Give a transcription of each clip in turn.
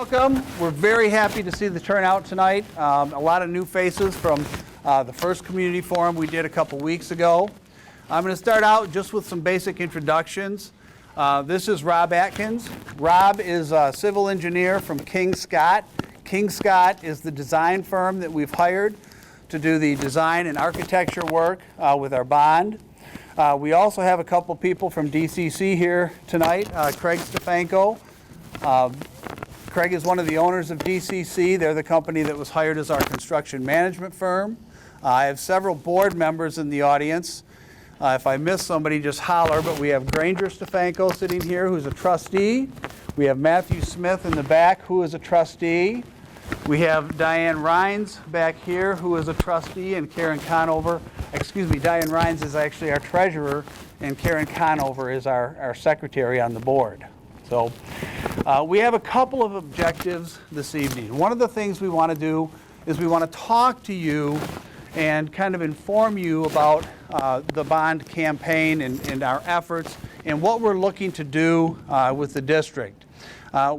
Welcome. We're very happy to see the turnout tonight. A lot of new faces from the first community forum we did a couple weeks ago. I'm going to start out just with some basic introductions. This is Rob Atkins. Rob is a civil engineer from King Scott. King Scott is the design firm that we've hired to do the design and architecture work with our bond. We also have a couple people from DCC here tonight. Craig Stefanko. Craig is one of the owners of DCC. They're the company that was hired as our construction management firm. I have several board members in the audience. If I miss somebody, just holler, but we have Granger Stefanko sitting here, who's a trustee. We have Matthew Smith in the back, who is a trustee. We have Diane Rines back here, who is a trustee, and Karen Conover. Diane Rines is actually our treasurer, and Karen Conover is our secretary on the board. So we have a couple of objectives this evening. One of the things we want to do is we want to talk to you and kind of inform you about the bond campaign and our efforts and what we're looking to do with the district.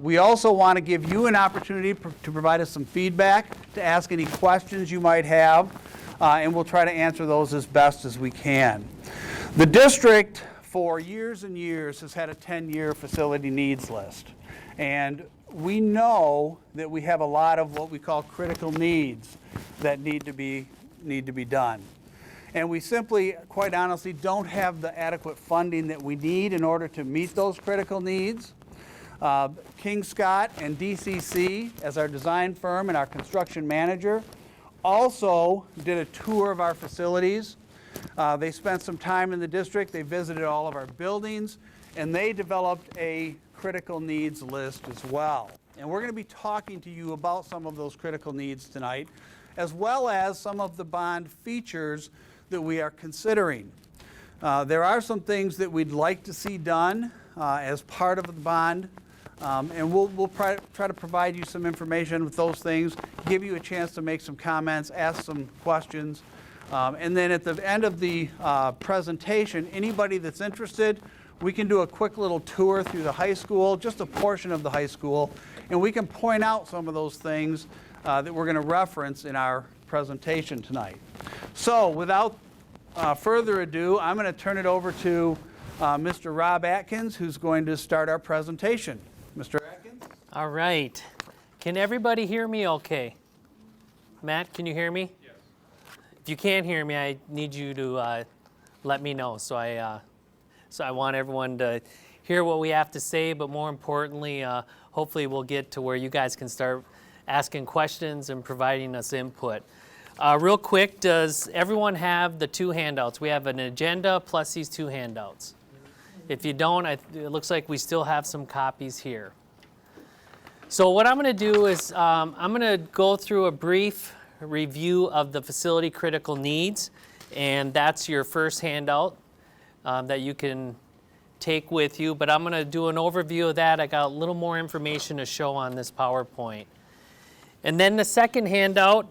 We also want to give you an opportunity to provide us some feedback, to ask any questions you might have, and we'll try to answer those as best as we can. The district, for years and years, has had a 10-year facility needs list. And we know that we have a lot of what we call critical needs that need to be done. And we simply, quite honestly, don't have the adequate funding that we need in order to meet those critical needs. King Scott and DCC, as our design firm and our construction manager, also did a tour of our facilities. They spent some time in the district. They visited all of our buildings, and they developed a critical needs list as well. And we're going to be talking to you about some of those critical needs tonight, as well as some of the bond features that we are considering. There are some things that we'd like to see done as part of the bond, and we'll try to provide you some information with those things, give you a chance to make some comments, ask some questions. And then at the end of the presentation, anybody that's interested, we can do a quick little tour through the high school, just a portion of the high school, and we can point out some of those things that we're going to reference in our presentation tonight. So without further ado, I'm going to turn it over to Mr. Rob Atkins, who's going to start our presentation. Mr. Atkins? All right. Can everybody hear me okay? Matt, can you hear me? Yes. If you can't hear me, I need you to let me know. So I want everyone to hear what we have to say, but more importantly, hopefully we'll get to where you guys can start asking questions and providing us input. Real quick, does everyone have the two handouts? We have an agenda plus these two handouts. If you don't, it looks like we still have some copies here. So what I'm going to do is I'm going to go through a brief review of the facility critical needs, and that's your first handout that you can take with you, but I'm going to do an overview of that. I got a little more information to show on this PowerPoint. And then the second handout,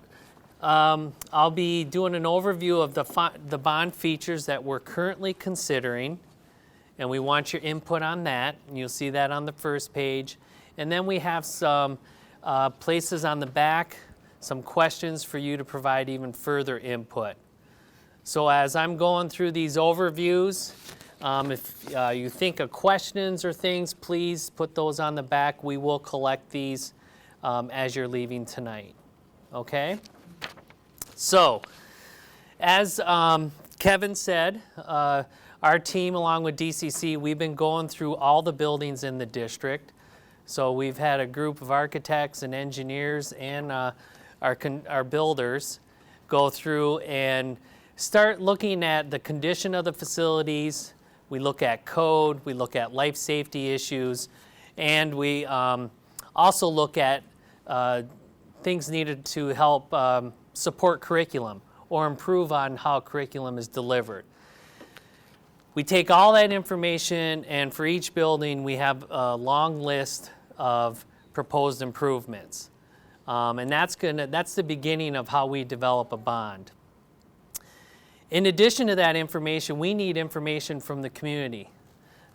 I'll be doing an overview of the bond features that we're currently considering, and we want your input on that, and you'll see that on the first page. And then we have some places on the back, some questions for you to provide even further input. So as I'm going through these overviews, if you think of questions or things, please put those on the back. We will collect these as you're leaving tonight. Okay? So, as Kevin said, our team, along with DCC, we've been going through all the buildings in the district. So we've had a group of architects and engineers and our builders go through and start looking at the condition of the facilities. We look at code, we look at life safety issues, and we also look at things needed to help support curriculum or improve on how curriculum is delivered. We take all that information, and for each building we have a long list of proposed improvements. And that's the beginning of how we develop a bond. In addition to that information, we need information from the community.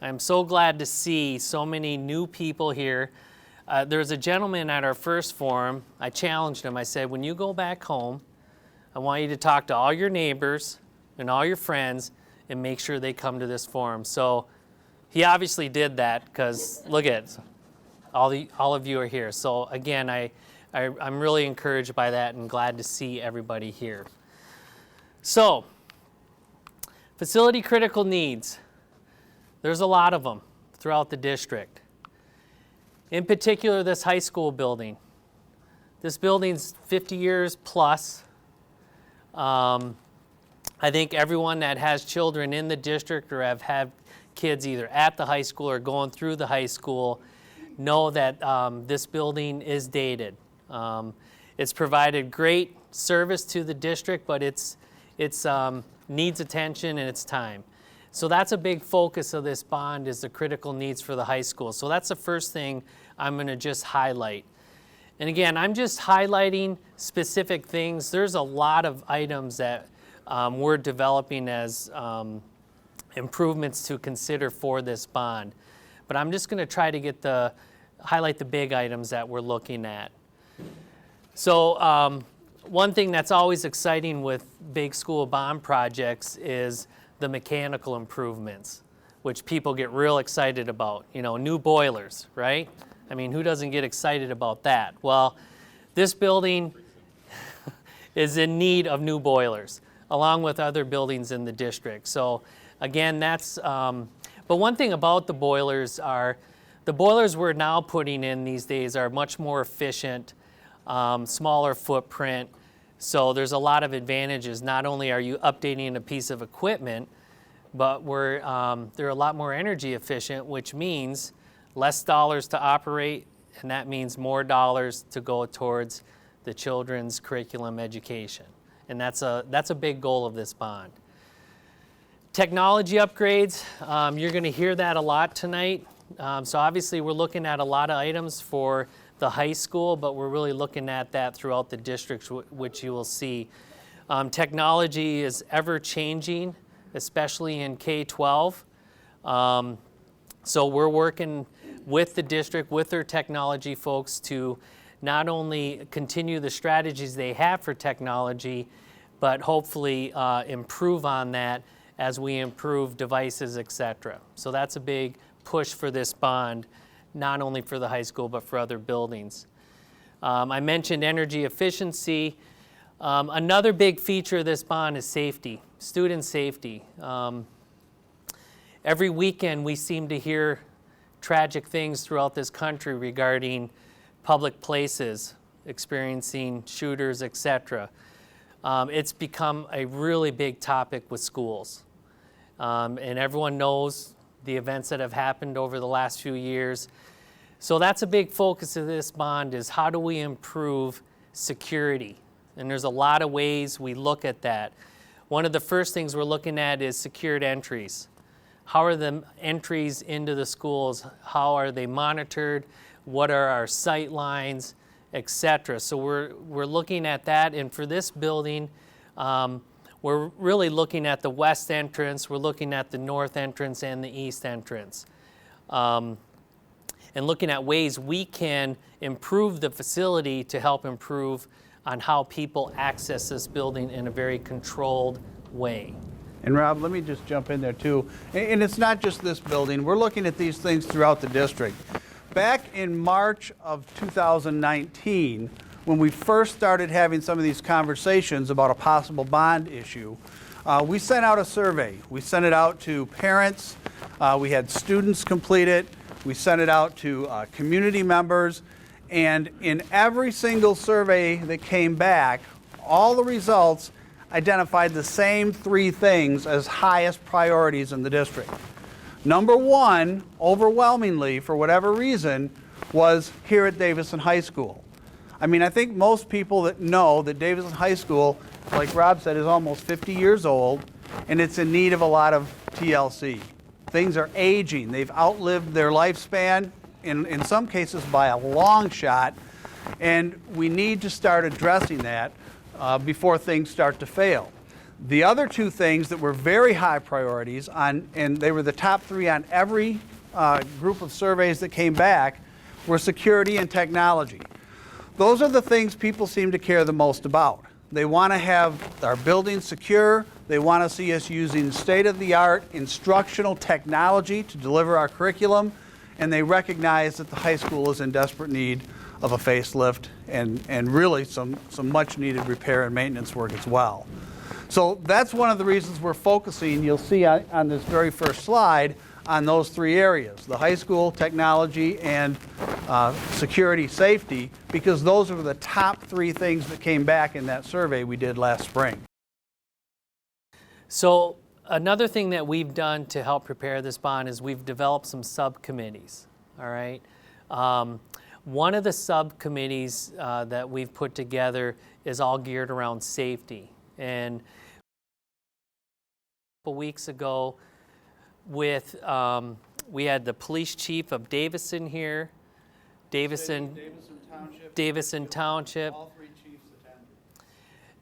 I'm so glad to see so many new people here There was a gentleman at our first forum. I challenged him. I said, when you go back home, I want you to talk to all your neighbors and all your friends and make sure they come to this forum. So he obviously did that because look at it. All of you are here. So again, I'm really encouraged by that and glad to see everybody here. So, facility critical needs. There's a lot of them throughout the district. In particular, this high school building. This building's 50 years plus. I think everyone that has children in the district or have had kids either at the high school or going through the high school know that this building is dated. It's provided great service to the district, but it's needs attention and it's time. So that's a big focus of this bond is the critical needs for the high school. So that's the first thing I'm going to just highlight. And again, I'm just highlighting specific things. There's a lot of items that we're developing as improvements to consider for this bond. But I'm just going to try to highlight the big items that we're looking at. So one thing that's always exciting with big school bond projects is the mechanical improvements, which people get real excited about. You know, new boilers, right? I mean, who doesn't get excited about that? Well, this building is in need of new boilers, along with other buildings in the district. So again, that's, but one thing about the boilers we're now putting in these days are much more efficient, smaller footprint. So there's a lot of advantages. Not only are you updating a piece of equipment, but they're a lot more energy efficient, which means less dollars to operate, and that means more dollars to go towards the children's curriculum education. And that's a big goal of this bond. Technology upgrades, you're going to hear that a lot tonight. So obviously we're looking at a lot of items for the high school, but we're really looking at that throughout the districts, which you will see. Technology is ever changing, especially in K-12. So we're working with the district, with their technology folks to not only continue the strategies they have for technology, but hopefully improve on that as we improve devices, et cetera. So that's a big push for this bond, not only for the high school, but for other buildings. I mentioned energy efficiency. Another big feature of this bond is safety, student safety. Every weekend we seem to hear tragic things throughout this country regarding public places, experiencing shooters, et cetera. It's become a really big topic with schools. And everyone knows the events that have happened over the last few years. So that's a big focus of this bond is how do we improve security? And there's a lot of ways we look at that. One of the first things we're looking at is secured entries. How are the entries into the schools? How are they monitored? What are our sight lines, et cetera? So we're looking at that. And for this building, we're really looking at the west entrance, we're looking at the north entrance and the east entrance. And looking at ways we can improve the facility to help improve on how people access this building in a very controlled way. And Rob, let me just jump in there too. And it's not just this building. We're looking at these things throughout the district. Back in March of 2019, when we first started having some of these conversations about a possible bond issue, we sent out a survey. We sent it out to parents. We had students complete it. We sent it out to community members. And in every single survey that came back, all the results identified the same three things as highest priorities in the district. Number one, overwhelmingly, for whatever reason, was here at Davison High School. I mean, I think most people that know that Davison High School, like Rob said, is almost 50 years old, and it's in need of a lot of TLC. Things are aging. They've outlived their lifespan, in some cases by a long shot, and we need to start addressing that before things start to fail. The other two things that were very high priorities, and they were the top three on every group of surveys that came back, were security and technology. Those are the things people seem to care the most about. They want to have our buildings secure. They want to see us using state-of-the-art instructional technology to deliver our curriculum. And they recognize that the high school is in desperate need of a facelift and really some much needed repair and maintenance work as well. So that's one of the reasons we're focusing, you'll see on this very first slide, on those three areas, the high school, technology, and security safety, because those are the top three things that came back in that survey we did last spring. So another thing that we've done to help prepare this bond is we've developed some subcommittees, all right? One of the subcommittees that we've put together is all geared around safety. And a couple weeks ago, we had the police chief of Davison here, Davison Township. All three chiefs attended.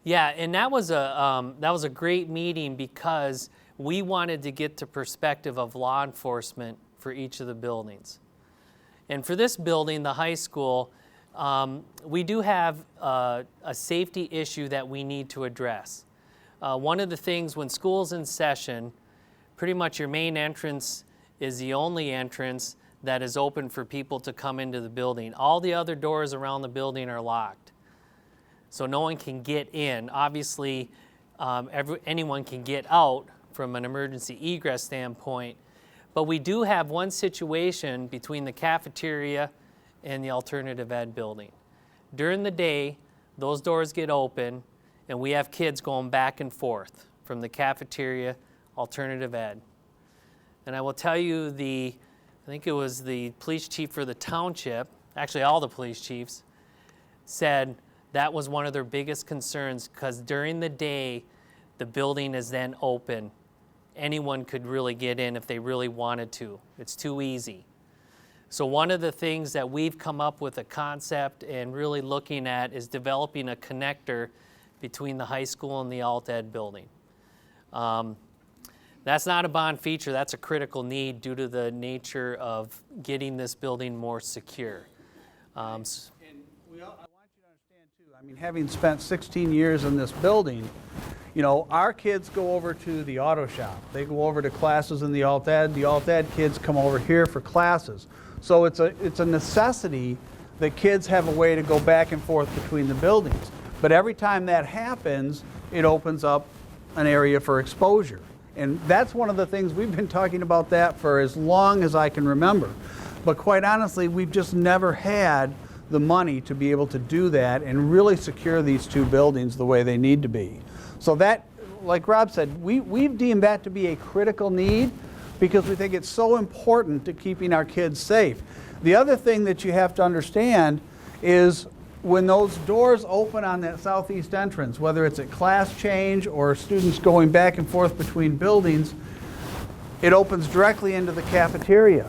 Yeah, and that was a great meeting because we wanted to get the perspective of law enforcement for each of the buildings. And for this building, the high school, we do have a safety issue that we need to address. One of the things when school's in session, pretty much your main entrance is the only entrance that is open for people to come into the building. All the other doors around the building are locked. So no one can get in. Obviously, anyone can get out from an emergency egress standpoint. But we do have one situation between the cafeteria and the alternative ed building. During the day, those doors get open, and we have kids going back and forth from the cafeteria, alternative ed. And I will tell you, I think it was the police chief for the township, actually all the police chiefs, said that was one of their biggest concerns because during the day, the building is then open. Anyone could really get in if they really wanted to. It's too easy. So one of the things that we've come up with a concept and really looking at is developing a connector between the high school and the alt ed building. That's not a bond feature, that's a critical need due to the nature of getting this building more secure. I want you to understand too, I mean, having spent 16 years in this building, you know, our kids go over to the auto shop. They go over to classes in the alt ed. The alt ed kids come over here for classes. So it's a necessity that kids have a way to go back and forth between the buildings. But every time that happens, it opens up an area for exposure. And that's one of the things we've been talking about that for as long as I can remember. But quite honestly, we've just never had the money to be able to do that and really secure these two buildings the way they need to be. So that, like Rob said, we've deemed that to be a critical need because we think it's so important to keeping our kids safe. The other thing that you have to understand is when those doors open on that southeast entrance, whether it's at class change or students going back and forth between buildings, it opens directly into the cafeteria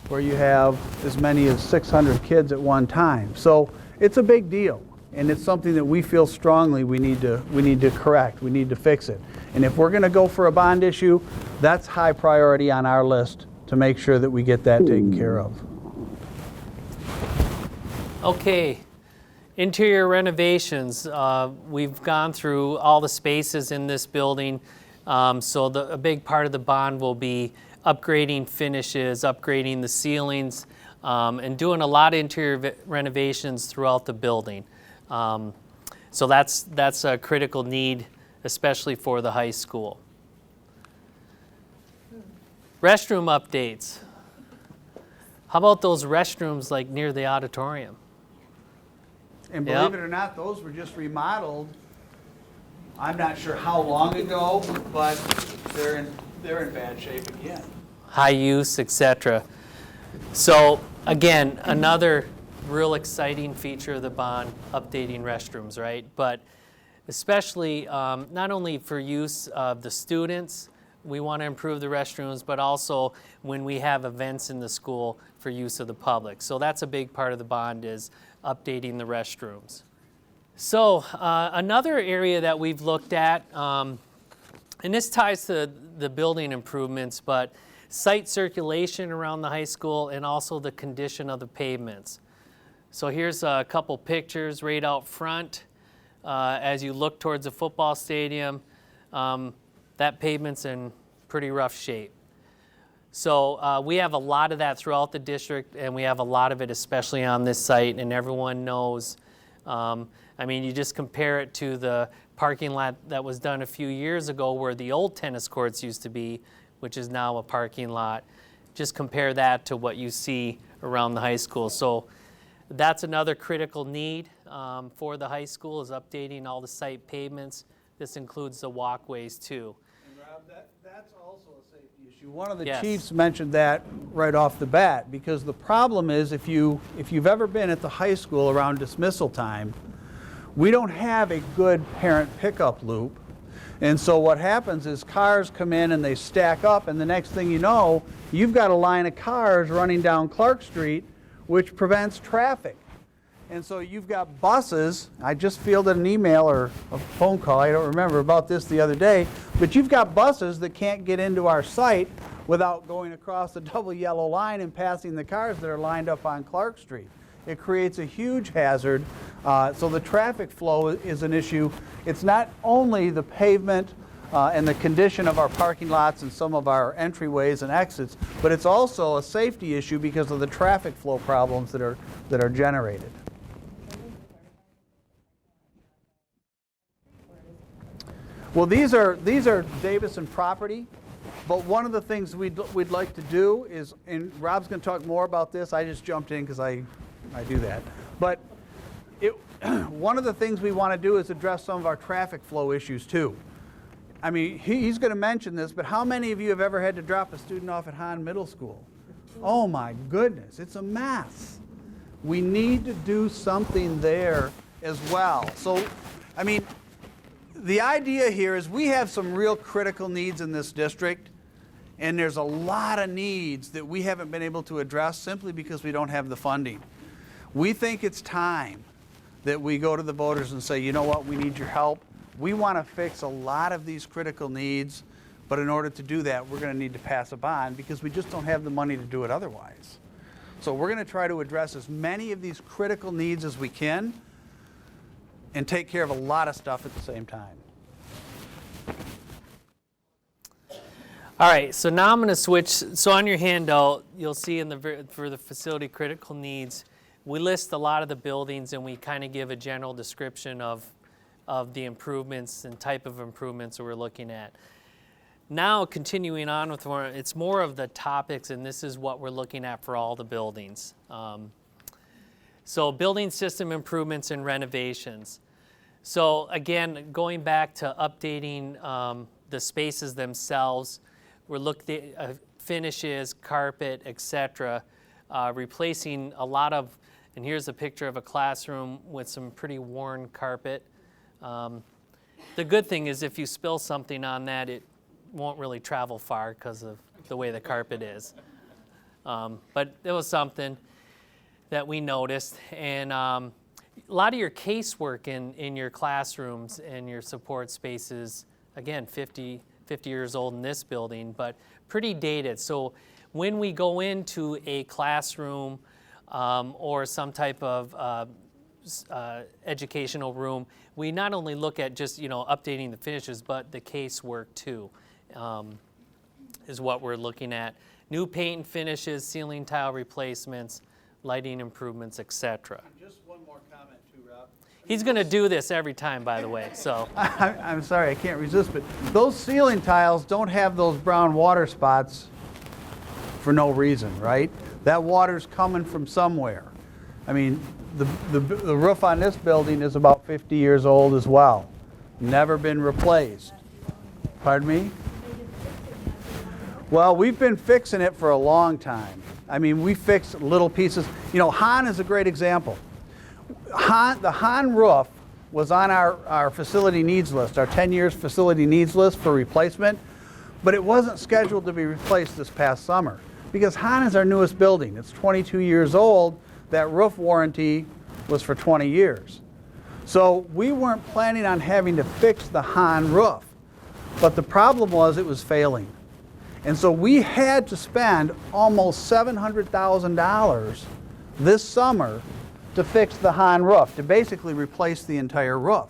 where you have as many as 600 kids at one time. So it's a big deal. And it's something that we feel strongly we need to correct, we need to fix it. And if we're going to go for a bond issue, that's high priority on our list to make sure that we get that taken care of. Okay, interior renovations. We've gone through all the spaces in this building, so a big part of the bond will be upgrading finishes, upgrading the ceilings, and doing a lot of interior renovations throughout the building. So that's a critical need, especially for the high school. Restroom updates. How about those restrooms like near the auditorium? And believe it or not, those were just remodeled. I'm not sure how long ago, but they're in bad shape again. High use, etc. So again, another real exciting feature of the bond, updating restrooms, right? But especially not only for use of the students, we want to improve the restrooms, but also when we have events in the school for use of the public. So that's a big part of the bond is updating the restrooms. So another area that we've looked at, and this ties to the building improvements, but site circulation around the high school, and also the condition of the pavements. So here's a couple pictures right out front. As you look towards the football stadium, that pavement's in pretty rough shape. So we have a lot of that throughout the district, and we have a lot of it especially on this site, and everyone knows. I mean, you just compare it to the parking lot that was done a few years ago where the old tennis courts used to be, which is now a parking lot. Just compare that to what you see around the high school. So that's another critical need for the high school, is updating all the site pavements. This includes the walkways too. And Rob, that's also a safety issue. One of the Yes. chiefs mentioned that right off the bat, because the problem is if you've ever been at the high school around dismissal time, we don't have a good parent pickup loop. And so what happens is cars come in and they stack up, and the next thing you know, you've got a line of cars running down Clark Street, which prevents traffic. And so you've got buses. I just fielded an email or a phone call, I don't remember, about this the other day, but you've got buses that can't get into our site without going across the double yellow line and passing the cars that are lined up on Clark Street. It creates a huge hazard. So the traffic flow is an issue. It's not only the pavement and the condition of our parking lots and some of our entryways and exits, but it's also a safety issue because of the traffic flow problems that are generated. Well, these are Davison property, but one of the things we'd like to do is, and Rob's going to talk more about this. I just jumped in because I do that. But one of the things we want to do is address some of our traffic flow issues too. I mean, he's going to mention this, but how many of you have ever had to drop a student off at Hahn Middle School? Oh my goodness, it's a mess. We need to do something there as well. So, I mean, the idea here is we have some real critical needs in this district, and there's a lot of needs that we haven't been able to address simply because we don't have the funding. We think it's time that we go to the voters and say, you know what, we need your help. We want to fix a lot of these critical needs, but in order to do that, we're going to need to pass a bond because we just don't have the money to do it otherwise. So we're going to try to address as many of these critical needs as we can and take care of a lot of stuff at the same time. All right, so now I'm going to switch. So on your handout, you'll see for the facility critical needs, we list a lot of the buildings and we kind of give a general description of the improvements and type of improvements that we're looking at. Now, continuing on with more, it's more of the topics, and this is what we're looking at for all the buildings. So building system improvements and renovations. So again, going back to updating the spaces themselves, we're looking at finishes, carpet, etc., replacing a lot of, and here's a picture of a classroom with some pretty worn carpet. The good thing is if you spill something on that, it won't really travel far because of the way the carpet is. But it was something that we noticed. And a lot of your casework in your classrooms and your support spaces, again, 50 years old in this building, but pretty dated. So when we go into a classroom or some type of educational room, we not only look at just updating the finishes, but the casework too, is what we're looking at. New paint and finishes, ceiling tile replacements, lighting improvements, etc. Just one more comment too, Rob. He's going to do this every time, by the way. So I'm sorry, I can't resist, but those ceiling tiles don't have those brown water spots for no reason, right? That water's coming from somewhere. I mean, the roof on this building is about 50 years old as well. Never been replaced. Pardon me? Well, we've been fixing it for a long time. I mean, we fix little pieces. Hahn is a great example. The Hahn roof was on our facility needs list, our 10 years facility needs list for replacement, but it wasn't scheduled to be replaced this past summer because Hahn is our newest building. It's 22 years old. That roof warranty was for 20 years. So we weren't planning on having to fix the Hahn roof, but the problem was it was failing. And so we had to spend almost $700,000 this summer to fix the Hahn roof, to basically replace the entire roof,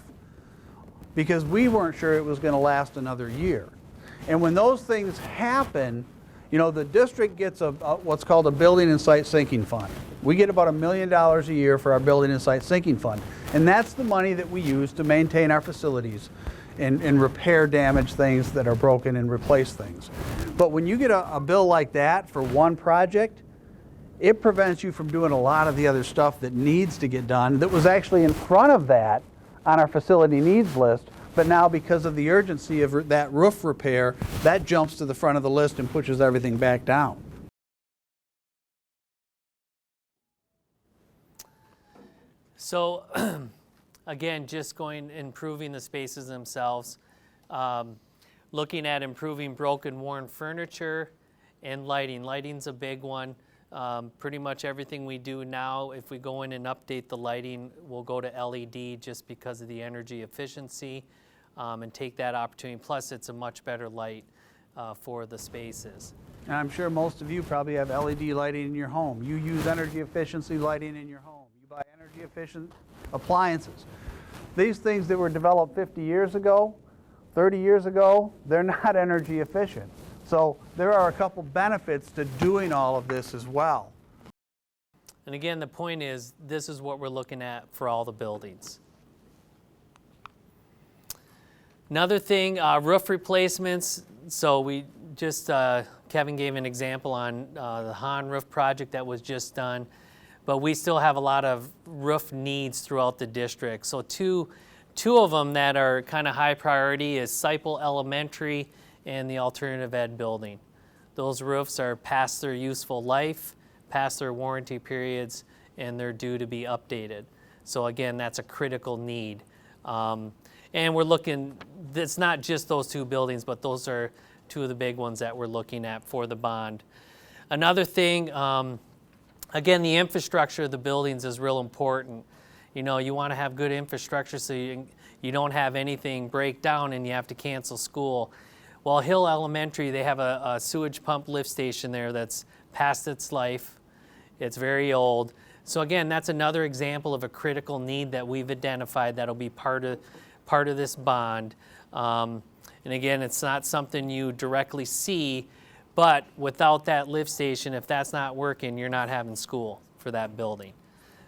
because we weren't sure it was going to last another year. And when those things happen, you know, the district gets what's called a building and site sinking fund. We get about $1 million a year for our building and site sinking fund. And that's the money that we use to maintain our facilities and repair damaged things that are broken and replace things. But when you get a bill like that for one project, it prevents you from doing a lot of the other stuff that needs to get done that was actually in front of that on our facility needs list. But now, because of the urgency of that roof repair, that jumps to the front of the list and pushes everything back down. So, again, just improving the spaces themselves, looking at improving broken, worn furniture, and lighting. Lighting's a big one. Pretty much everything we do now, if we go in and update the lighting, we'll go to LED just because of the energy efficiency. And take that opportunity. Plus, it's a much better light for the spaces. And I'm sure most of you probably have LED lighting in your home. You use energy efficiency lighting in your home. You buy energy efficient appliances. These things that were developed 50 years ago, 30 years ago, they're not energy efficient. So there are a couple benefits to doing all of this as well. And again, the point is, this is what we're looking at for all the buildings. Another thing, roof replacements. So we just, Kevin gave an example on the Hahn roof project that was just done, but we still have a lot of roof needs throughout the district. So two of them that are kind of high priority is Seipel Elementary and the Alternative Ed building. Those roofs are past their useful life, past their warranty periods, and they're due to be updated. So again, that's a critical need. And we're looking, it's not just those two buildings, but those are two of the big ones that we're looking at for the bond. Another thing, again, the infrastructure of the buildings is real important. You know, you want to have good infrastructure so you don't have anything break down and you have to cancel school. Well, Hill Elementary, they have a sewage pump lift station there that's past its life. It's very old. So again, that's another example of a critical need that we've identified that'll be part of this bond. And again, it's not something you directly see, but without that lift station, if that's not working, you're not having school for that building.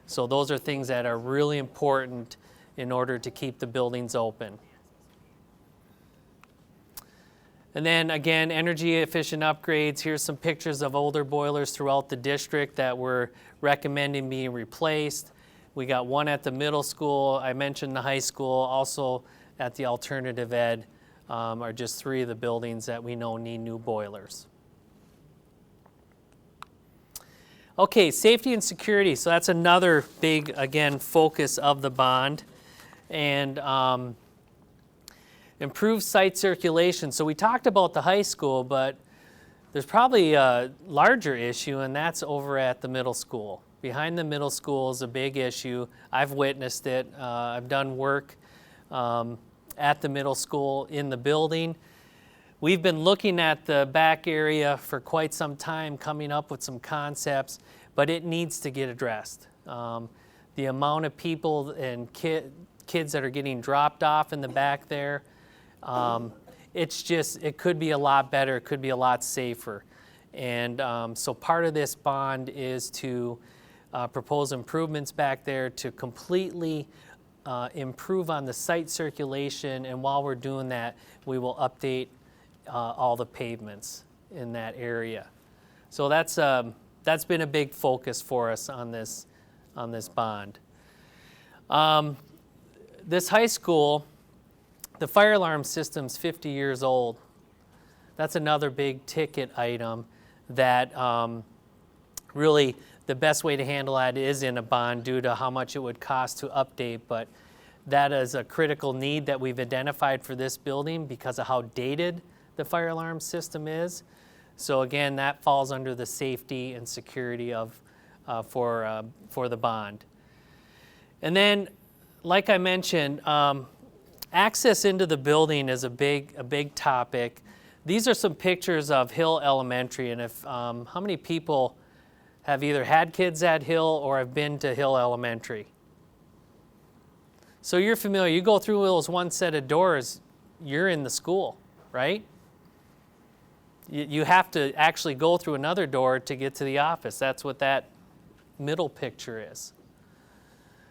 So those are things that are really important in order to keep the buildings open. And then again, energy efficient upgrades. Here's some pictures of older boilers throughout the district that we're recommending being replaced. We got one at the middle school. I mentioned the high school. Also at the Alternative Ed are just three of the buildings that we know need new boilers. Okay, safety and security. So that's another big, again, focus of the bond. And improve site circulation. So we talked about the high school, but there's probably a larger issue, and that's over at the middle school. Behind the middle school is a big issue. I've witnessed it. I've done work at the middle school in the building. We've been looking at the back area for quite some time, coming up with some concepts, but it needs to get addressed. The amount of people and kids that are getting dropped off in the back there, it could be a lot better, it could be a lot safer. And so part of this bond is to propose improvements back there to completely improve on the site circulation, and while we're doing that, we will update all the pavements in that area. So that's been a big focus for us on this bond. This high school, the fire alarm system's 50 years old. That's another big ticket item that really the best way to handle that is in a bond due to how much it would cost to update, but that is a critical need that we've identified for this building because of how dated the fire alarm system is. So again, that falls under the safety and security of for the bond. And then, like I mentioned, access into the building is a big topic These are some pictures of Hill Elementary, and if how many people have either had kids at Hill or have been to Hill Elementary? So you're familiar. You go through those one set of doors, you're in the school, right? You have to actually go through another door to get to the office. That's what that middle picture is.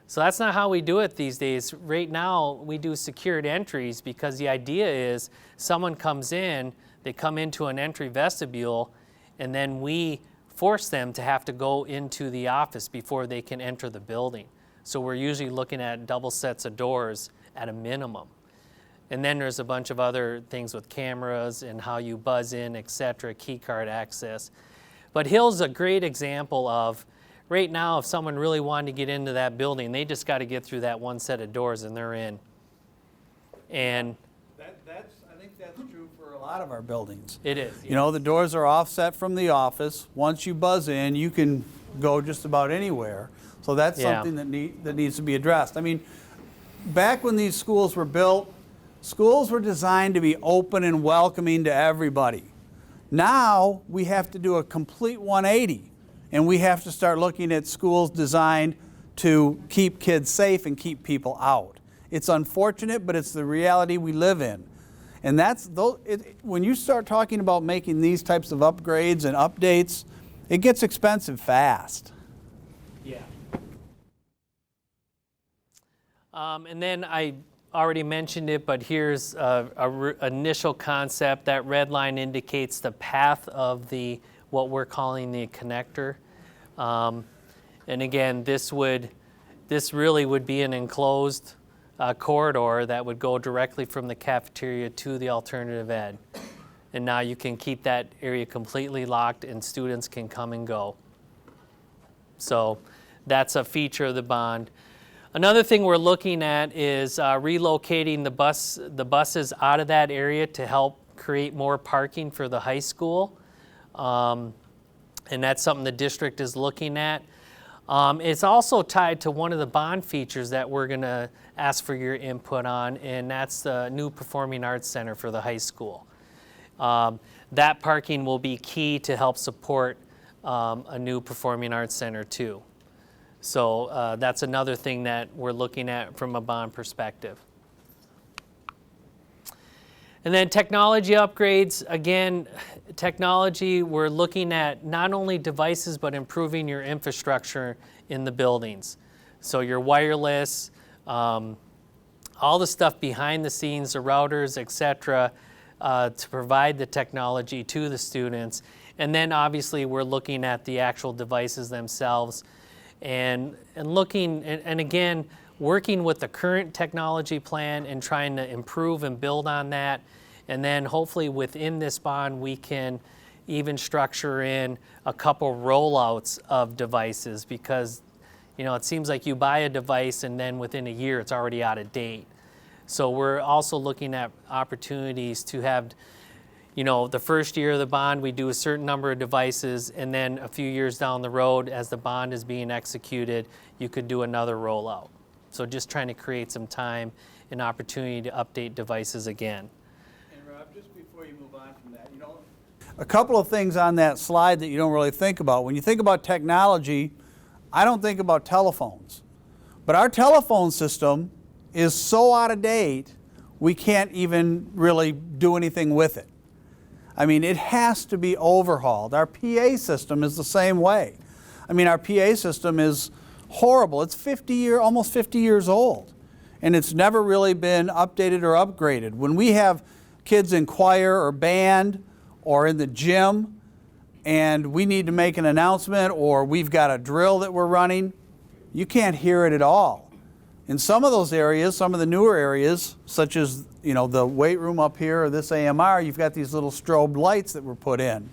So that's not how we do it these days. Right now, we do secured entries because the idea is someone comes in, they come into an entry vestibule, and then we force them to have to go into the office before they can enter the building. So we're usually looking at double sets of doors at a minimum. And then there's a bunch of other things with cameras and how you buzz in, et cetera, key card access. But Hill's a great example of, right now, if someone really wanted to get into that building, they just got to get through that one set of doors and they're in. And I think that's true for a lot of our buildings. it is. You know, the doors are offset from the office. Once you buzz in, you can go just about anywhere. So that's Yeah. something that needs to be addressed. I mean, back when these schools were built, schools were designed to be open and welcoming to everybody. Now we have to do a complete 180, and we have to start looking at schools designed to keep kids safe and keep people out. It's unfortunate, but it's the reality we live in. And when you start talking about making these types of upgrades and updates, it gets expensive fast. Yeah. And then I already mentioned it, but here's a initial concept. That red line indicates the path of what we're calling the connector. And again, this really would be an enclosed corridor that would go directly from the cafeteria to the alternative ed. And now you can keep that area completely locked and students can come and go. So that's a feature of the bond. Another thing we're looking at is relocating the buses out of that area to help create more parking for the high school. And that's something the district is looking at. It's also tied to one of the bond features that we're going to ask for your input on, and that's the new Performing Arts Center for the high school. That parking will be key to help support a new Performing Arts Center too. So that's another thing that we're looking at from a bond perspective. And then technology upgrades. Again, technology, we're looking at not only devices, but improving your infrastructure in the buildings. So your wireless, all the stuff behind the scenes, the routers, et cetera, to provide the technology to the students. And then obviously we're looking at the actual devices themselves and looking, and again, working with the current technology plan and trying to improve and build on that. And then hopefully within this bond, we can even structure in a couple rollouts of devices because, you know, it seems like you buy a device and then within a year it's already out of date. So we're also looking at opportunities to have, you know, the first year of the bond, we do a certain number of devices, and then a few years down the road, as the bond is being executed, you could do another rollout. So just trying to create some time and opportunity to update devices again. Just before you move on from that, you know, a couple of things on that slide that you don't really think about. When you think about technology, I don't think about telephones. But our telephone system is so out of date, we can't even really do anything with it. I mean, it has to be overhauled. Our PA system is the same way. I mean, our PA system is horrible. It's almost 50 years old, and it's never really been updated or upgraded. When we have kids in choir or band or in the gym and we need to make an announcement or we've got a drill that we're running, you can't hear it at all. In some of those areas, some of the newer areas, such as, you know, the weight room up here or this AMR, you've got these little strobe lights that were put in,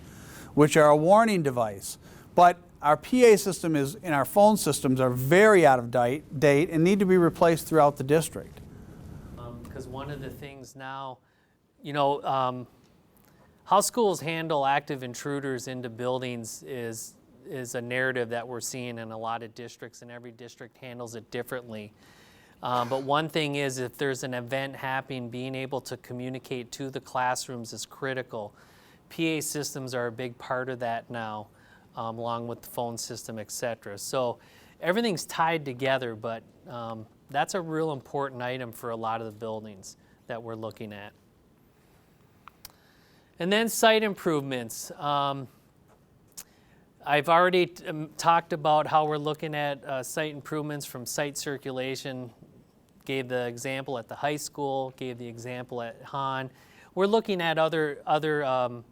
which are a warning device. But our PA system and our phone systems are very out of date and need to be replaced throughout the district. Because one of the things now, you know, how schools handle active intruders into buildings is a narrative that we're seeing in a lot of districts, and every district handles it differently. But one thing is, if there's an event happening, being able to communicate to the classrooms is critical. PA systems are a big part of that now, along with the phone system, etc. So everything's tied together, but that's a real important item for a lot of the buildings that we're looking at. And then site improvements. I've already talked about how we're looking at site improvements from site circulation. Gave the example at the high school, gave the example at Hahn. We're looking at other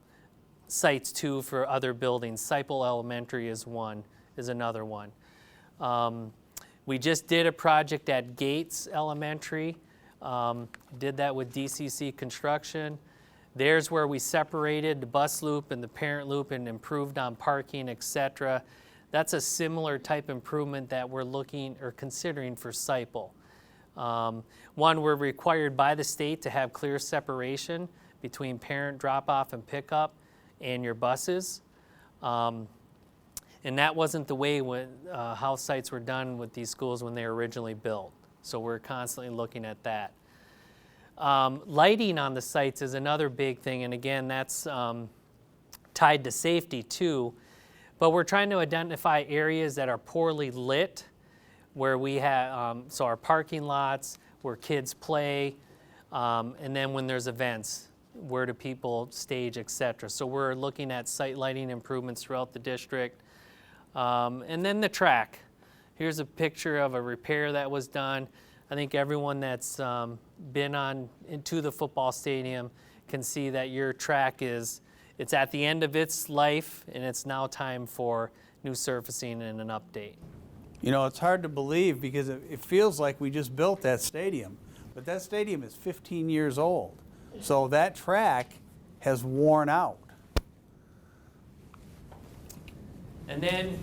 sites too for other buildings. Seipel Elementary is another one. We just did a project at Gates Elementary. Did that with DCC Construction. There's where we separated the bus loop and the parent loop and improved on parking, etc. That's a similar type improvement that we're looking or considering for Seipel. One, we're required by the state to have clear separation between parent drop-off and pickup and your buses. And that wasn't the way how sites were done with these schools when they were originally built. So we're constantly looking at that. Lighting on the sites is another big thing, and again, that's tied to safety too. But we're trying to identify areas that are poorly lit, where we have, so our parking lots, where kids play, and then when there's events, where do people stage, etc. So we're looking at site lighting improvements throughout the district. And then the track. Here's a picture of a repair that was done. I think everyone that's been into the football stadium can see that your track it's at the end of its life, and it's now time for new surfacing and an update. You know, it's hard to believe because it feels like we just built that stadium, but that stadium is 15 years old. So that track has worn out. And then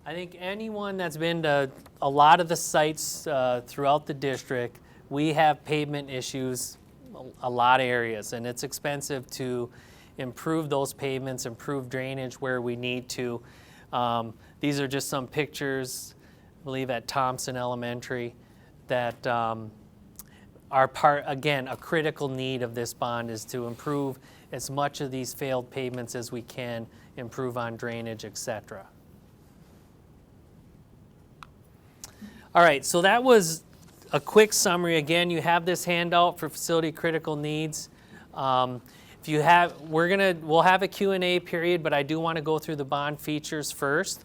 I think anyone that's been to a lot of the sites throughout the district, we have pavement issues, a lot of areas, and it's expensive to improve those pavements, improve drainage where we need to. These are just some pictures, I believe at Thompson Elementary, that are again, a critical need of this bond is to improve as much of these failed pavements as we can, improve on drainage, etc. All right, so that was a quick summary. Again, you have this handout for facility critical needs. If you have, we'll have a Q&A period, but I do want to go through the bond features first.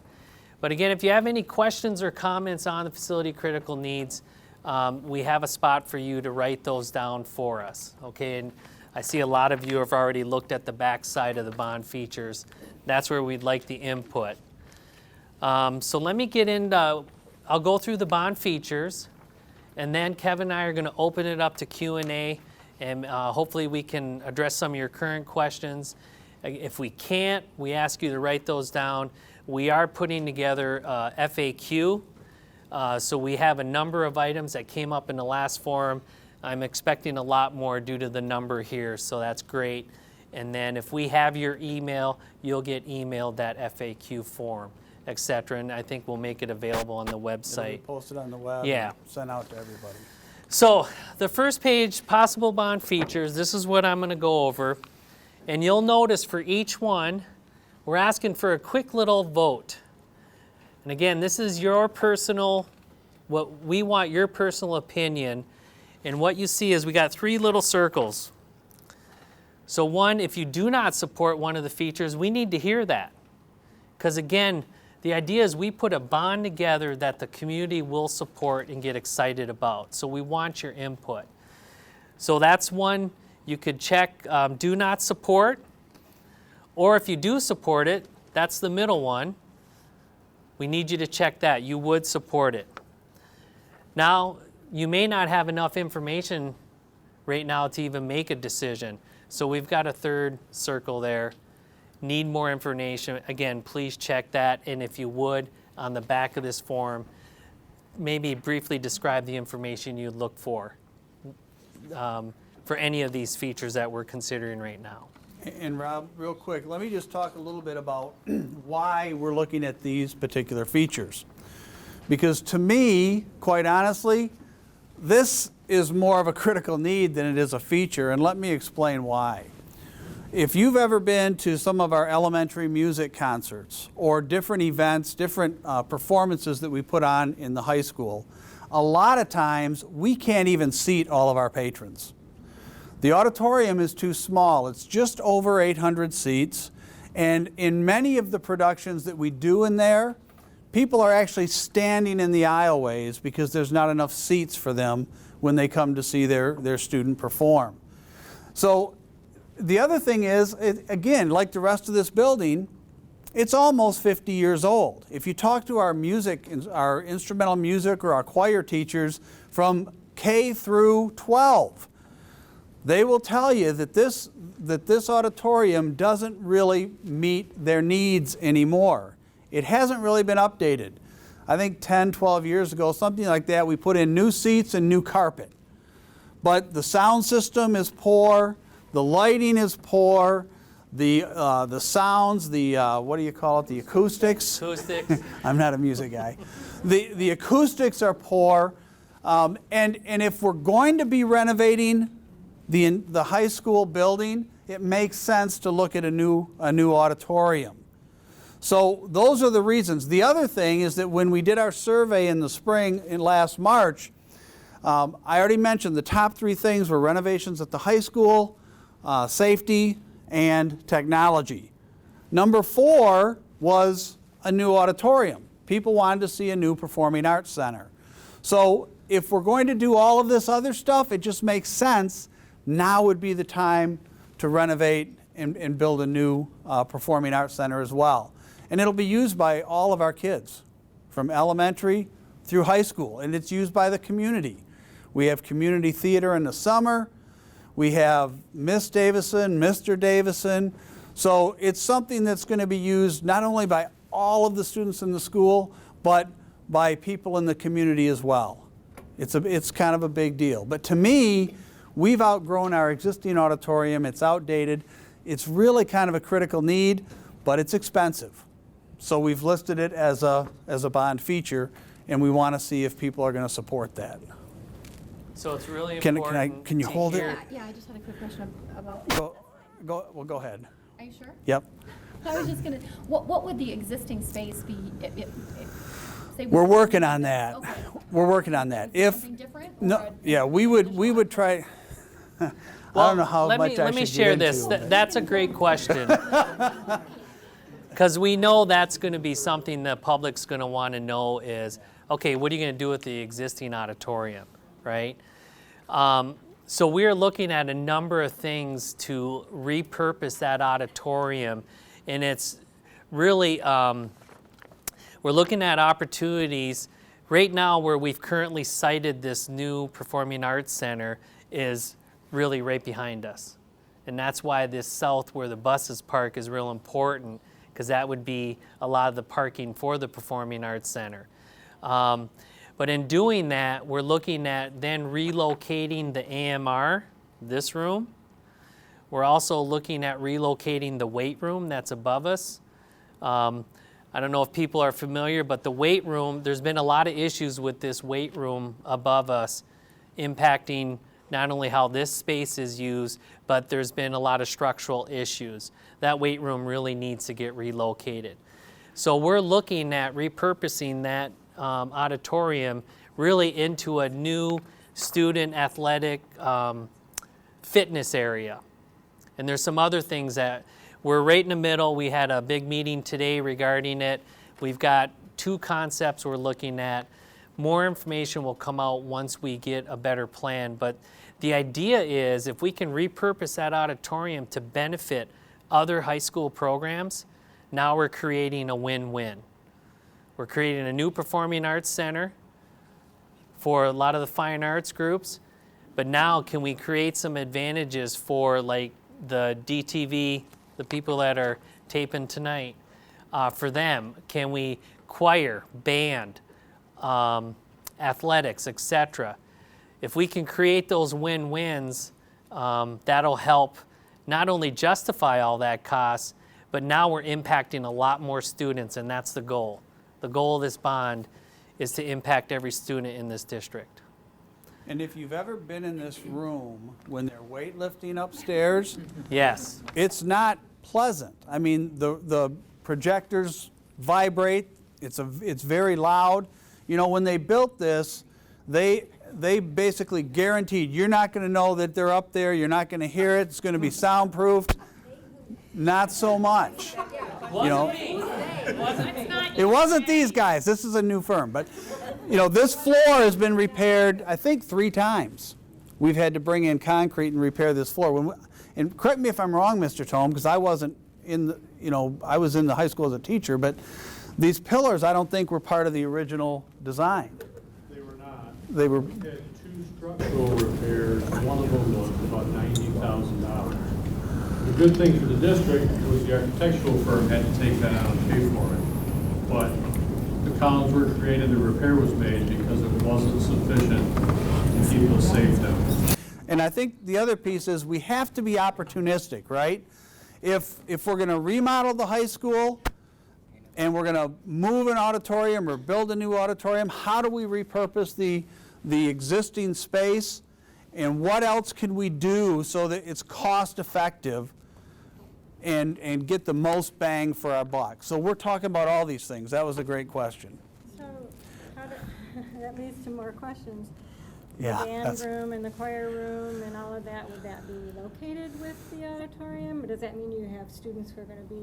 But again, if you have any questions or comments on the facility critical needs, we have a spot for you to write those down for us. Okay, and I see a lot of you have already looked at the back side of the bond features. That's where we'd like the input. So let me get into, I'll go through the bond features, and then Kevin and I are going to open it up to Q&A, and hopefully we can address some of your current questions. If we can't, we ask you to write those down. We are putting together FAQ, so we have a number of items that came up in the last forum. I'm expecting a lot more due to the number here, so that's great. And then if we have your email, you'll get emailed that FAQ form, etc. And I think we'll make it available on the website. It'll be posted on the web, yeah, and sent out to everybody. So the first page, possible bond features, this is what I'm going to go over. And you'll notice for each one, we're asking for a quick little vote. And again, this is your personal, what we want your personal opinion. And what you see is we got 3 little circles. So one, if you do not support one of the features, we need to hear that. Because again, the idea is we put a bond together that the community will support and get excited about. So we want your input. So that's one you could check, do not support. Or if you do support it, that's the middle one. We need you to check that. You would support it. Now, you may not have enough information right now to even make a decision. So we've got a third circle there. Need more information. Again, please check that. And if you would, on the back of this form, maybe briefly describe the information you'd look for any of these features that we're considering right now. And Rob, real quick, let me just talk a little bit about why we're looking at these particular features. Because to me, quite honestly, this is more of a critical need than it is a feature, and let me explain why. If you've ever been to some of our elementary music concerts or different events, different performances that we put on in the high school, a lot of times we can't even seat all of our patrons. The auditorium is too small. It's just over 800 seats, and in many of the productions that we do in there, people are actually standing in the aisleways because there's not enough seats for them when they come to see their student perform. So the other thing is, again, like the rest of this building, it's almost 50 years old. If you talk to our instrumental music or our choir teachers from K through 12, they will tell you that this auditorium doesn't really meet their needs anymore. It hasn't really been updated. I think 10, 12 years ago, something like that, we put in new seats and new carpet. But the sound system is poor, the lighting is poor, the sounds, what do you call it, the acoustics? Acoustics. I'm not a music guy. The acoustics are poor, and if we're going to be renovating the high school building, it makes sense to look at a new auditorium. So those are the reasons. The other thing is that when we did our survey in the spring, in last March, I already mentioned the top 3 things were renovations at the high school, safety, and technology. Number 4 was a new auditorium. People wanted to see a new performing arts center. So if we're going to do all of this other stuff, it just makes sense. Now would be the time to renovate and build a new performing arts center as well. And it'll be used by all of our kids, from elementary through high school, and it's used by the community. We have community theater in the summer. We have Miss Davison, Mr. Davison. So it's something that's going to be used not only by all of the students in the school, but by people in the community as well. It's kind of a big deal. But to me, we've outgrown our existing auditorium. It's outdated. It's really kind of a critical need, but it's expensive. So we've listed it as a bond feature, and we want to see if people are going to support that. So it's really important. Can you hold it? Yeah, I just had a quick question about. Go ahead. Are you sure? Yep. I was just gonna. What would the existing space be? Say We're working on that. Okay. We're working on that. Something different? Or No, yeah, we would try. I don't know how much I should let me share get this. into. That's a great question. Because we know that's going to be something the public's going to want to know is, okay, what are you going to do with the existing auditorium, right? So we're looking at a number of things to repurpose that auditorium, and it's really, we're looking at opportunities. Right now where we've currently sited this new Performing Arts Center is really right behind us. And that's why this south where the buses park is real important, because that would be a lot of the parking for the Performing Arts Center. But in doing that, we're looking at then relocating the AMR, this room. We're also looking at relocating the weight room that's above us. I don't know if people are familiar, but the weight room, there's been a lot of issues with this weight room above us impacting not only how this space is used, but there's been a lot of structural issues. That weight room really needs to get relocated. So we're looking at repurposing that auditorium really into a new student athletic fitness area. And there's some other things that we're right in the middle. We had a big meeting today regarding it. We've got 2 concepts we're looking at. More information will come out once we get a better plan. But the idea is if we can repurpose that auditorium to benefit other high school programs, now we're creating a win-win. We're creating a new performing arts center for a lot of the fine arts groups, but now can we create some advantages for like the DTV, the people that are taping tonight, for them? Can we choir, band, athletics, etc.? If we can create those win-wins, that'll help not only justify all that cost, but now we're impacting a lot more students, and that's the goal. The goal of this bond is to impact every student in this district. And if you've ever been in this room when they're weightlifting upstairs, Yes. it's not pleasant. I mean, the projectors vibrate. It's very loud. You know, when they built this, they basically guaranteed you're not going to know that they're up there. You're not going to hear it. It's going to be soundproofed. Not so much. You know, it wasn't these guys. This is a new firm, but you know, this floor has been repaired, I think, 3 times. We've had to bring in concrete and repair this floor. And correct me if I'm wrong, Mr. Tome, because I wasn't in the, you know, I was in the high school as a teacher, but these pillars I don't think were part of the original design. They were not. They were. We had 2 structural repairs. One of them was about $90,000. The good thing for the district was the architectural firm had to take that out and pay for it. But the columns were created, the repair was made because it wasn't sufficient to keep us safe down. And I think the other piece is we have to be opportunistic, right? If we're going to remodel the high school and we're going to move an auditorium or build a new auditorium, how do we repurpose the existing space? And what else can we do so that it's cost effective and get the most bang for our buck? So we're talking about all these things. That was a great question. So, that leads to more questions. Yeah, The band that's- room and the choir room and all of that, would that be located with the auditorium? Or does that mean you have students who are gonna be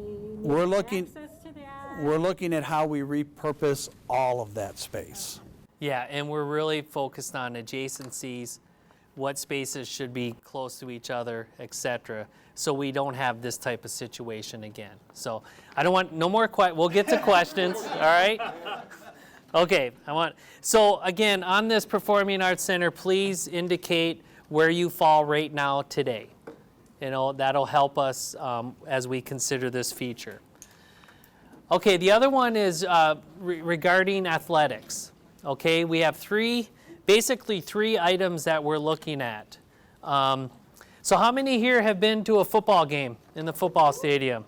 We're needing looking- access to that? We're looking at how we repurpose all of that space. Yeah, and we're really focused on adjacencies, what spaces should be close to each other, etc., so we don't have this type of situation again. So I don't want no more we'll get to questions, all right? Okay, so again, on this Performing Arts Center, please indicate where you fall right now today. You know, that'll help us as we consider this feature. Okay, the other one is regarding athletics. Okay, we have basically three items that we're looking at. So how many here have been to a football game in the football stadium?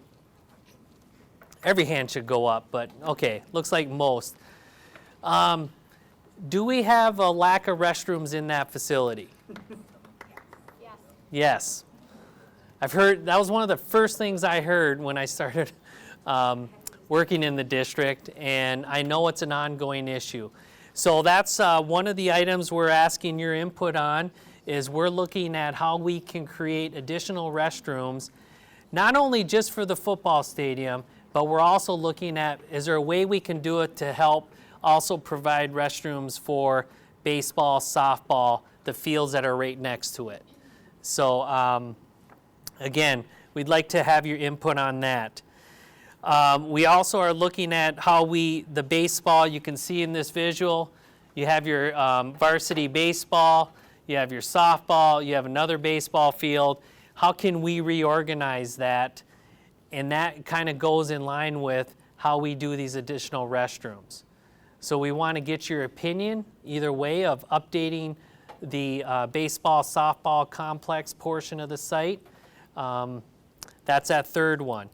Every hand should go up, but okay, looks like most. Do we have a lack of restrooms in that facility? Yes. Yes. I've heard, that was one of the first things I heard when I started working in the district, and I know it's an ongoing issue. So that's one of the items we're asking your input on, is we're looking at how we can create additional restrooms, not only just for the football stadium, but we're also looking at, is there a way we can do it to help also provide restrooms for baseball, softball, the fields that are right next to it. So again, we'd like to have your input on that. We also are looking at how the baseball, you can see in this visual, you have your varsity baseball, you have your softball, you have another baseball field. How can we reorganize that? And that kind of goes in line with how we do these additional restrooms. So we want to get your opinion either way of updating the baseball, softball complex portion of the site. That's that third one.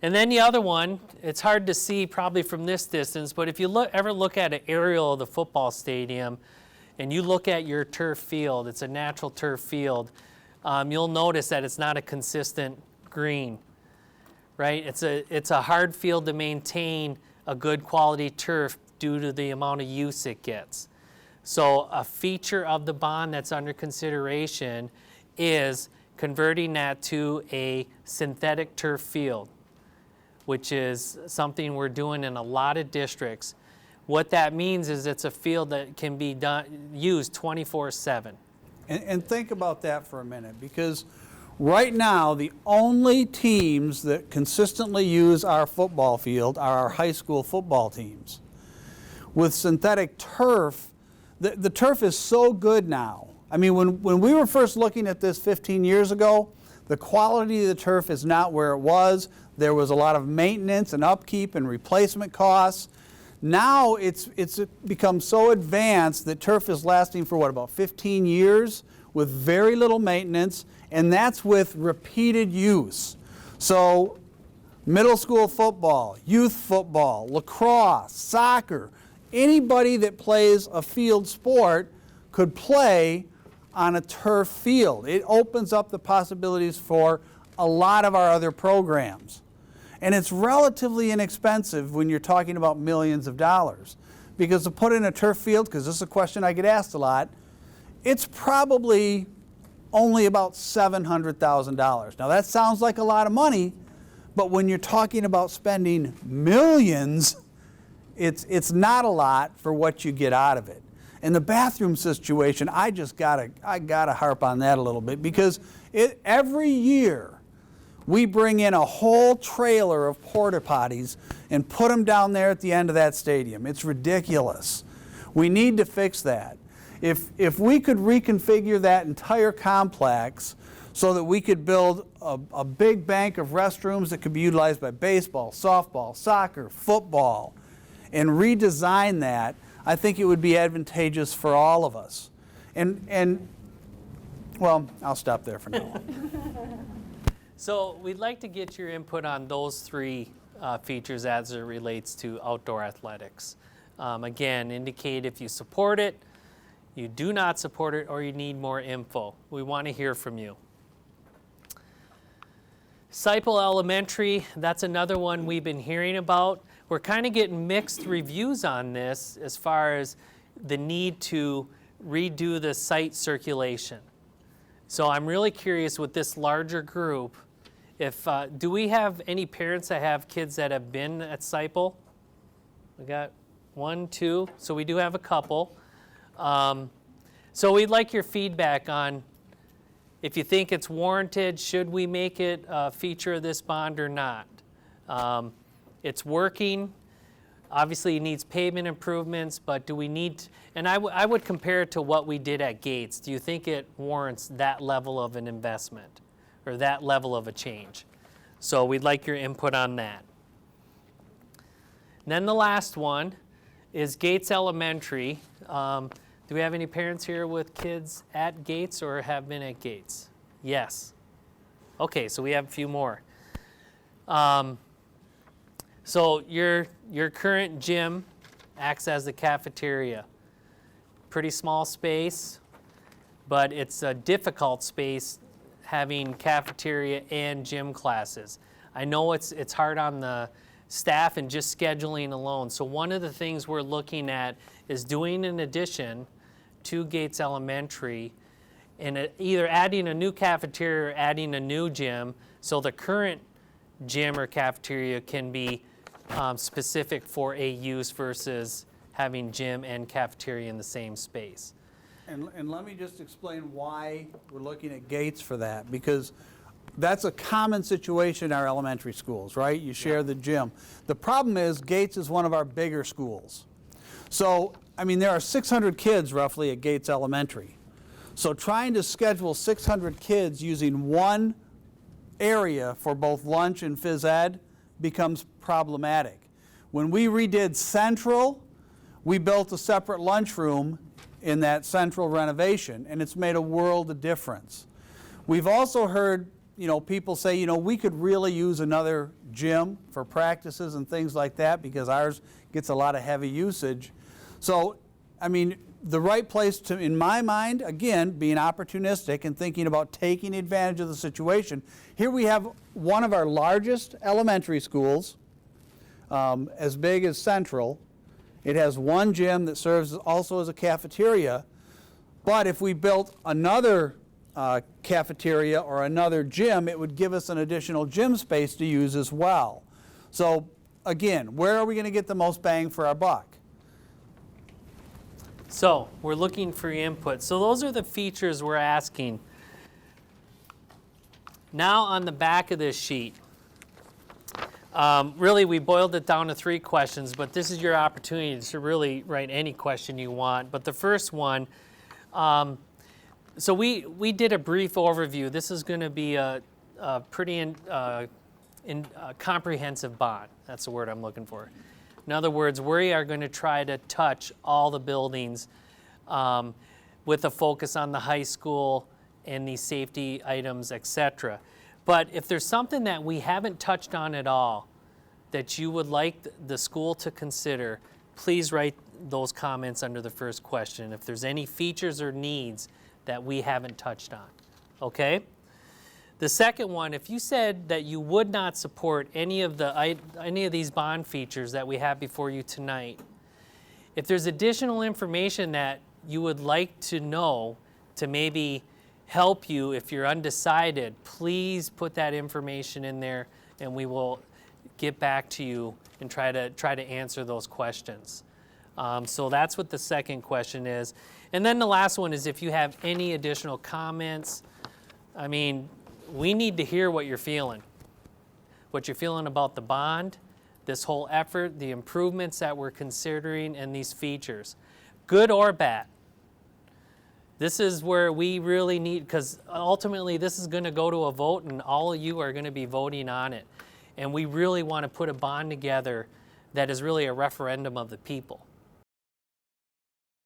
And then the other one, it's hard to see probably from this distance, but if you ever look at an aerial of the football stadium and you look at your turf field, it's a natural turf field, you'll notice that it's not a consistent green, right? It's a hard field to maintain a good quality turf due to the amount of use it gets. So a feature of the bond that's under consideration is converting that to a synthetic turf field, which is something we're doing in a lot of districts. What that means is it's a field that can be used 24/7. And think about that for a minute, because right now the only teams that consistently use our football field are our high school football teams. With synthetic turf, the turf is so good now. I mean, when we were first looking at this 15 years ago, the quality of the turf is not where it was. There was a lot of maintenance and upkeep and replacement costs. Now it's become so advanced that turf is lasting for what, about 15 years with very little maintenance, and that's with repeated use. So middle school football, youth football, lacrosse, soccer, anybody that plays a field sport could play on a turf field. It opens up the possibilities for a lot of our other programs. And it's relatively inexpensive when you're talking about millions of dollars. Because to put in a turf field, because this is a question I get asked a lot, it's probably only about $700,000. Now that sounds like a lot of money, but when you're talking about spending millions, it's not a lot for what you get out of it. And the bathroom situation, I gotta harp on that a little bit, because every year we bring in a whole trailer of porta potties and put them down there at the end of that stadium. It's ridiculous. We need to fix that. If we could reconfigure that entire complex so that we could build a big bank of restrooms that could be utilized by baseball, softball, soccer, football, and redesign that, I think it would be advantageous for all of us. And well, I'll stop there for now. So we'd like to get your input on those three features as it relates to outdoor athletics. Again, indicate if you support it, you do not support it, or you need more info. We want to hear from you. Seipel Elementary, that's another one we've been hearing about. We're kind of getting mixed reviews on this as far as the need to redo the site circulation. So I'm really curious with this larger group, if do we have any parents that have kids that have been at Seipel? We got 1, 2, so we do have a couple. So we'd like your feedback on if you think it's warranted, should we make it a feature of this bond or not? It's working. Obviously, it needs pavement improvements, but do we need, and I would compare it to what we did at Gates. Do you think it warrants that level of an investment or that level of a change? So we'd like your input on that. And then the last one is Gates Elementary. Do we have any parents here with kids at Gates or have been at Gates? Yes. Okay, so we have a few more. So your current gym acts as the cafeteria. Pretty small space, but it's a difficult space having cafeteria and gym classes. I know it's hard on the staff and just scheduling alone. So one of the things we're looking at is doing an addition to Gates Elementary and either adding a new cafeteria or adding a new gym so the current gym or cafeteria can be specific for a use versus having gym and cafeteria in the same space. And let me just explain why we're looking at Gates for that, because that's a common situation in our elementary schools, right? You share the gym. The problem is Gates is one of our bigger schools. So, I mean, there are 600 kids roughly at Gates Elementary. So trying to schedule 600 kids using one area for both lunch and phys ed becomes problematic. When we redid Central, we built a separate lunchroom in that Central renovation, and it's made a world of difference. We've also heard, people say, we could really use another gym for practices and things like that because ours gets a lot of heavy usage. So, I mean, the right place to, in my mind, again, being opportunistic and thinking about taking advantage of the situation. Here we have one of our largest elementary schools, as big as Central. It has one gym that serves also as a cafeteria. But if we built another cafeteria or another gym, it would give us an additional gym space to use as well. So again, where are we going to get the most bang for our buck? So we're looking for your input. So those are the features we're asking. Now on the back of this sheet, really we boiled it down to 3 questions, but this is your opportunity to really write any question you want. But the first one, so we did a brief overview. This is going to be a pretty comprehensive bond. That's the word I'm looking for. In other words, we are going to try to touch all the buildings with a focus on the high school and the safety items, etc. But if there's something that we haven't touched on at all that you would like the school to consider, please write those comments under the first question, if there's any features or needs that we haven't touched on, okay? The second one, if you said that you would not support any of these bond features that we have before you tonight, if there's additional information that you would like to know to maybe help you if you're undecided, please put that information in there and we will get back to you and try to answer those questions. So that's what the second question is. And then the last one is if you have any additional comments. I mean, we need to hear what you're feeling about the bond, this whole effort, the improvements that we're considering, and these features, good or bad. This is where we really need, because ultimately this is going to go to a vote and all of you are going to be voting on it. And we really want to put a bond together that is really a referendum of the people.